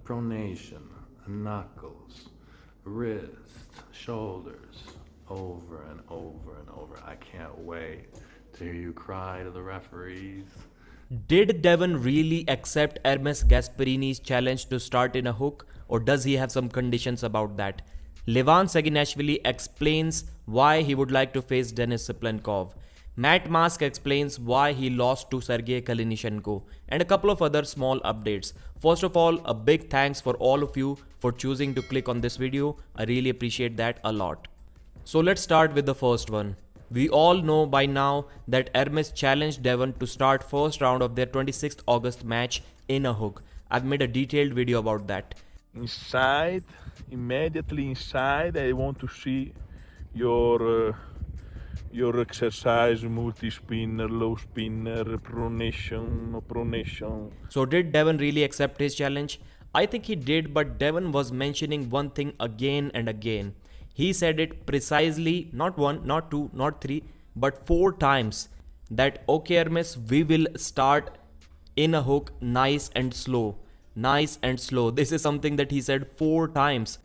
pronation, knuckles, wrist, shoulders, over and over and over. I can't wait to hear you cry to the referees. Did Devon really accept Hermes Gasparini's challenge to start in a hook, or does he have some conditions about that? Levan Saginashvili explains why he would like to face Denis Siplenkov. Matt Mask explains why he lost to Sergey Kalinishenko, and a couple of other small updates. First of all, a big thanks for all of you for choosing to click on this video. I really appreciate that a lot. So let's start with the first one. We all know by now that Hermes challenged Devon to start first round of their 26th August match in a hook. I've made a detailed video about that. Inside, immediately inside, I want to see your exercise, multi-spinner, low spinner, pronation, no pronation. So did Devon really accept his challenge? I think he did, but Devon was mentioning one thing again and again. He said it precisely, not one, not two, not three, but 4 times that okay Hermes, we will start in a hook nice and slow. Nice and slow. This is something that he said 4 times.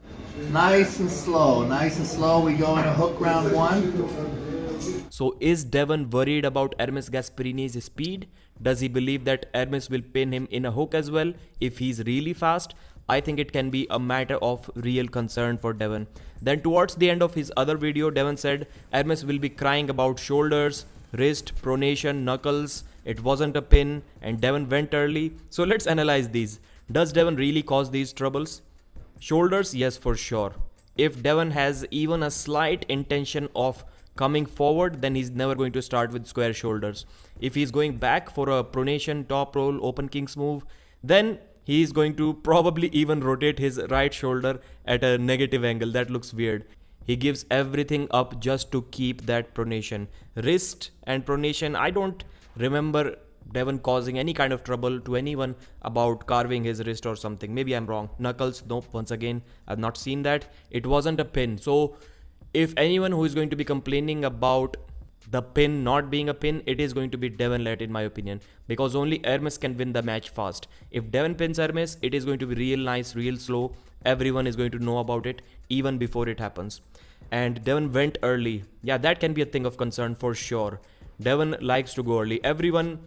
Nice and slow, we go into hook round 1. So is Devon worried about Hermes Gasparini's speed? Does he believe that Hermes will pin him in a hook as well if he's really fast? I think it can be a matter of real concern for Devon. Then towards the end of his other video, Devon said Hermes will be crying about shoulders, wrist, pronation, knuckles. It wasn't a pin and Devon went early. So let's analyze these. Does Devon really cause these troubles? Shoulders, yes, for sure. If Devon has even a slight intention of coming forward, then he's never going to start with square shoulders. If he's going back for a pronation, top roll, open kings move, then he is going to probably even rotate his right shoulder at a negative angle. That looks weird. He gives everything up just to keep that pronation. Wrist and pronation, I don't remember Devon causing any kind of trouble to anyone about carving his wrist or something. Maybe I'm wrong. Knuckles, nope, once again, I've not seen that. It wasn't a pin. So if anyone who is going to be complaining about the pin not being a pin, it is going to be Devon Larratt in my opinion, because only Hermes can win the match fast. If Devon pins Hermes, it is going to be real nice, real slow. Everyone is going to know about it even before it happens. And Devon went early. Yeah, that can be a thing of concern for sure. Devon likes to go early. Everyone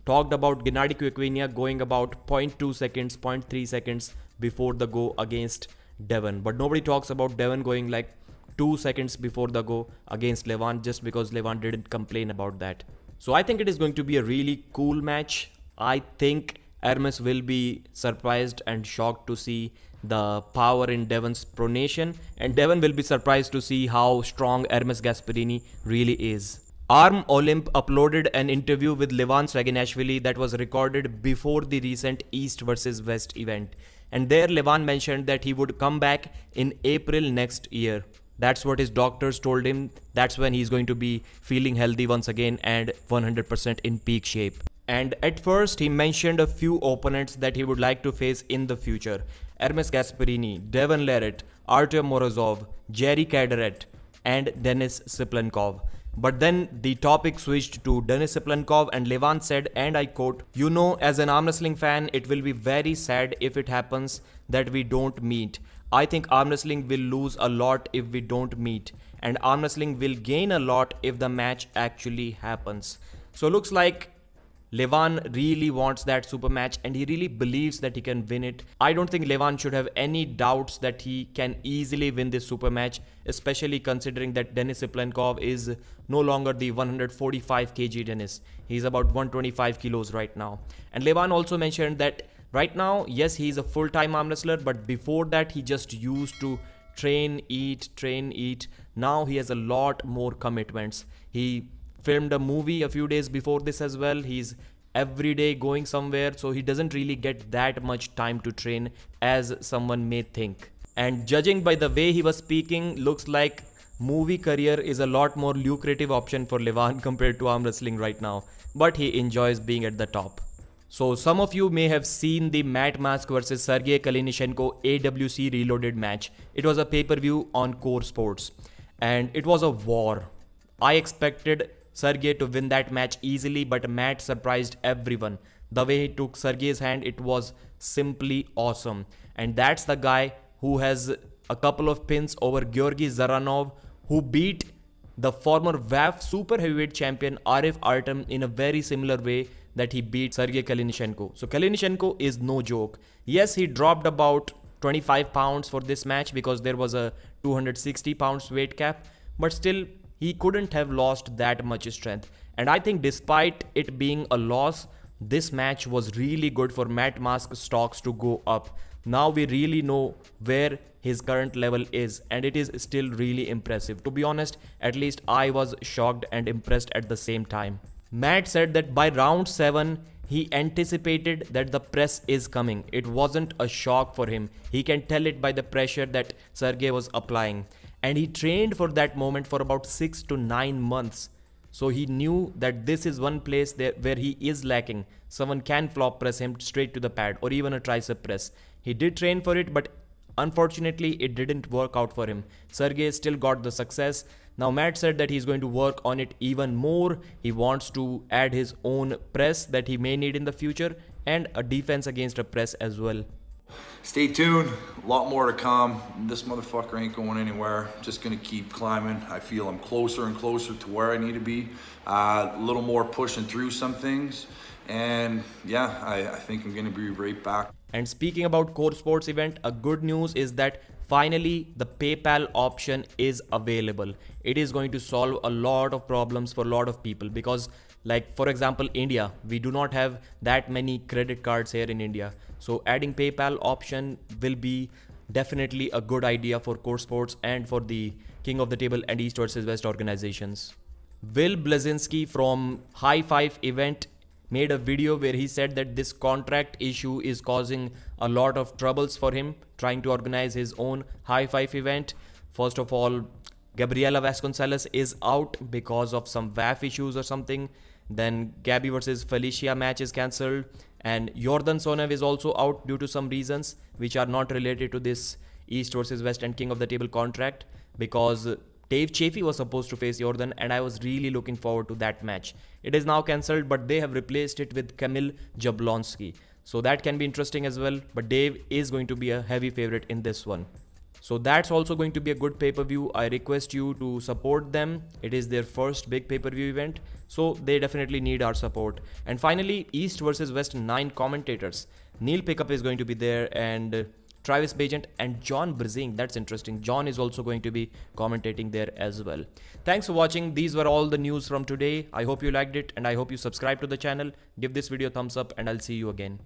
talked about Gennady Kuyakwiniya going about 0.2 seconds, 0.3 seconds before the go against Devon. But nobody talks about Devon going like 2 seconds before the go against Levan, just because Levan didn't complain about that. So I think it is going to be a really cool match. I think Hermes will be surprised and shocked to see the power in Devon's pronation, and Devon will be surprised to see how strong Hermes Gasparini really is. Arm Olymp uploaded an interview with Levan Saginashvili that was recorded before the recent East vs West event, and there Levan mentioned that he would come back in April next year. That's what his doctors told him. That's when he's going to be feeling healthy once again and 100% in peak shape. And at first he mentioned a few opponents that he would like to face in the future. Hermes Gasparini, Devon Larratt, Artyom Morozov, Jerry Caderet and Denis Siplenkov. But then the topic switched to Denis Siplenkov and Levan said, and I quote, "You know, as an arm wrestling fan, it will be very sad if it happens that we don't meet. I think arm wrestling will lose a lot if we don't meet, and arm wrestling will gain a lot if the match actually happens." So looks like Levan really wants that super match and he really believes that he can win it. I don't think Levan should have any doubts that he can easily win this super match, especially considering that Denis Siplenkov is no longer the 145 kg Denis. He's about 125 kilos right now. And Levan also mentioned that right now, yes, he's a full-time arm wrestler, but before that he just used to train, eat. Now he has a lot more commitments. He filmed a movie a few days before this as well. He's every day going somewhere, so he doesn't really get that much time to train as someone may think. And judging by the way he was speaking, looks like movie career is a lot more lucrative option for Levan compared to arm wrestling right now, but he enjoys being at the top. So some of you may have seen the Matt Mask vs Sergey Kalinishenko AWC Reloaded match. It was a pay-per-view on Core Sports and it was a war. I expected Sergey to win that match easily, but Matt surprised everyone. The way he took Sergey's hand, it was simply awesome. And that's the guy who has a couple of pins over Georgy Zaranov, who beat the former WAF super heavyweight champion Arif Artem in a very similar way that he beat Sergey Kalinichenko. So Kalinichenko is no joke. Yes, he dropped about 25 pounds for this match because there was a 260 pounds weight cap, but still he couldn't have lost that much strength. And I think despite it being a loss, this match was really good for Matt Mask's stocks to go up. Now we really know where his current level is, and it is still really impressive. To be honest, at least I was shocked and impressed at the same time. Matt said that by round 7, he anticipated that the press is coming. It wasn't a shock for him. He can tell it by the pressure that Sergey was applying. And he trained for that moment for about 6 to 9 months. So he knew that this is one place where he is lacking. Someone can flop press him straight to the pad or even a tricep press. He did train for it, but unfortunately it didn't work out for him. Sergey still got the success. Now Matt said that he's going to work on it even more. He wants to add his own press that he may need in the future and a defense against a press as well. Stay tuned, a lot more to come. This motherfucker ain't going anywhere. Just gonna keep climbing. I feel I'm closer and closer to where I need to be. A little more pushing through some things. And yeah, I think I'm gonna be right back. And speaking about Core Sports event, a good news is that finally the PayPal option is available. It is going to solve a lot of problems for a lot of people because, like for example, India, we do not have that many credit cards here in India. So adding PayPal option will be definitely a good idea for Core Sports and for the King of the Table and East versus West organizations. Will Blazinski from High Five event made a video where he said that this contract issue is causing a lot of troubles for him trying to organize his own High Five event. First of all, Gabriela Vasconcelos is out because of some WAF issues or something. Then Gabby versus Felicia match is cancelled, and Jordan Sonev is also out due to some reasons which are not related to this East versus West and King of the Table contract, because Dave Chaffee was supposed to face Jordan and I was really looking forward to that match. It is now cancelled, but they have replaced it with Kamil Jablonski. So that can be interesting as well, but Dave is going to be a heavy favorite in this one. So that's also going to be a good pay-per-view. I request you to support them. It is their first big pay-per-view event, so they definitely need our support. And finally, East versus West 9 commentators. Neil Pickup is going to be there, and Travis Bagent and John Brzing. That's interesting. John is also going to be commentating there as well. Thanks for watching. These were all the news from today. I hope you liked it, and I hope you subscribe to the channel. Give this video a thumbs up, and I'll see you again.